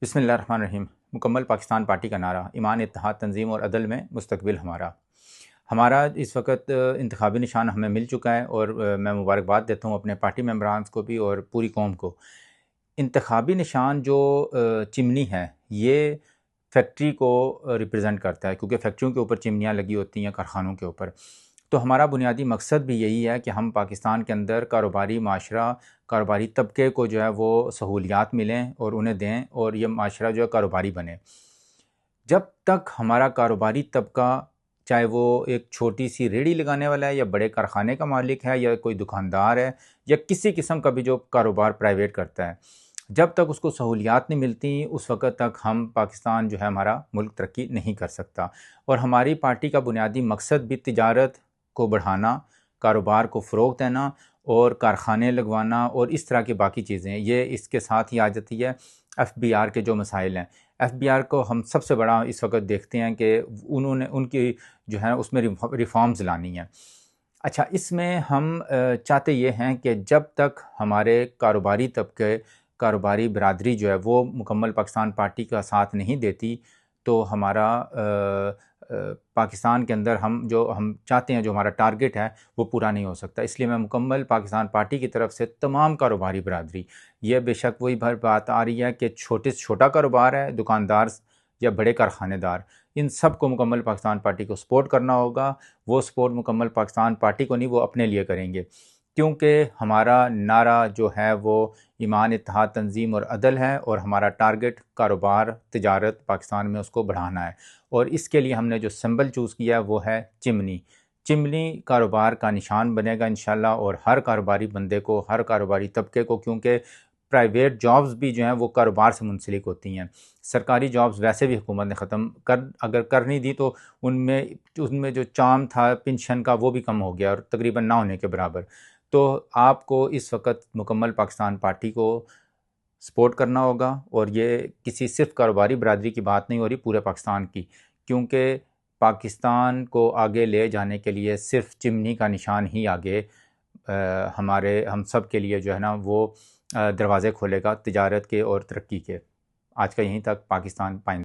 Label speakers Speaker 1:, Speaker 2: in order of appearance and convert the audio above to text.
Speaker 1: بسم اللہ الرحمن الرحیم۔ مکمل پاکستان پارٹی کا نعرہ ایمان، اتحاد، تنظیم اور عدل میں مستقبل ہمارا اس وقت انتخابی نشان ہمیں مل چکا ہے، اور میں مبارکباد دیتا ہوں اپنے پارٹی ممبرانز کو بھی اور پوری قوم کو۔ انتخابی نشان جو چمنی ہے، یہ فیکٹری کو ریپرزینٹ کرتا ہے، کیونکہ فیکٹریوں کے اوپر چمنیاں لگی ہوتی ہیں، کارخانوں کے اوپر۔ تو ہمارا بنیادی مقصد بھی یہی ہے کہ ہم پاکستان کے اندر کاروباری معاشرہ، کاروباری طبقے کو جو ہے وہ سہولیات ملیں اور انہیں دیں، اور یہ معاشرہ جو ہے کاروباری بنے۔ جب تک ہمارا کاروباری طبقہ، چاہے وہ ایک چھوٹی سی ریڑھی لگانے والا ہے یا بڑے کارخانے کا مالک ہے یا کوئی دکاندار ہے یا کسی قسم کا بھی جو کاروبار پرائیویٹ کرتا ہے، جب تک اس کو سہولیات نہیں ملتی، اس وقت تک ہم پاکستان جو ہے ہمارا ملک ترقی نہیں کر سکتا۔ اور ہماری پارٹی کا بنیادی مقصد بھی تجارت کو بڑھانا، کاروبار کو فروغ دینا اور کارخانے لگوانا اور اس طرح کی باقی چیزیں، یہ اس کے ساتھ ہی آ جاتی ہے۔ ایف بی آر کے جو مسائل ہیں، ایف بی آر کو ہم سب سے بڑا اس وقت دیکھتے ہیں کہ ان کی جو ہے اس میں ریفارمز لانی ہیں۔ اچھا، اس میں ہم چاہتے یہ ہیں کہ جب تک ہمارے کاروباری طبقے، کاروباری برادری جو ہے وہ مکمل پاکستان پارٹی کا ساتھ نہیں دیتی، تو ہمارا پاکستان کے اندر ہم چاہتے ہیں، جو ہمارا ٹارگٹ ہے، وہ پورا نہیں ہو سکتا۔ اس لیے میں مکمل پاکستان پارٹی کی طرف سے تمام کاروباری برادری، یہ بے شک وہی بات آ رہی ہے کہ چھوٹے سے چھوٹا کاروبار ہے، دکاندار یا بڑے کارخانے دار، ان سب کو مکمل پاکستان پارٹی کو سپورٹ کرنا ہوگا۔ وہ سپورٹ مکمل پاکستان پارٹی کو نہیں، وہ اپنے لیے کریں گے، کیونکہ ہمارا نعرہ جو ہے وہ ایمان، اتحاد، تنظیم اور عدل ہے، اور ہمارا ٹارگٹ کاروبار، تجارت پاکستان میں اس کو بڑھانا ہے۔ اور اس کے لیے ہم نے جو سمبل چوز کیا ہے وہ ہے چمنی۔ چمنی کاروبار کا نشان بنے گا انشاءاللہ، اور ہر کاروباری بندے کو، ہر کاروباری طبقے کو، کیونکہ پرائیویٹ جابز بھی جو ہیں وہ کاروبار سے منسلک ہوتی ہیں۔ سرکاری جابز ویسے بھی حکومت نے ختم اگر کر نہیں دی، تو ان میں جو چام تھا پنشن کا، وہ بھی کم ہو گیا اور تقریباً نہ ہونے کے برابر۔ تو آپ کو اس وقت مکمل پاکستان پارٹی کو سپورٹ کرنا ہوگا، اور یہ کسی صرف کاروباری برادری کی بات نہیں ہو رہی، پورے پاکستان کی، کیونکہ پاکستان کو آگے لے جانے کے لیے صرف چمنی کا نشان ہی آگے ہم سب کے لیے جو ہے نا وہ دروازے کھولے گا تجارت کے اور ترقی کے۔ آج کا یہیں تک۔ پاکستان پائندہ۔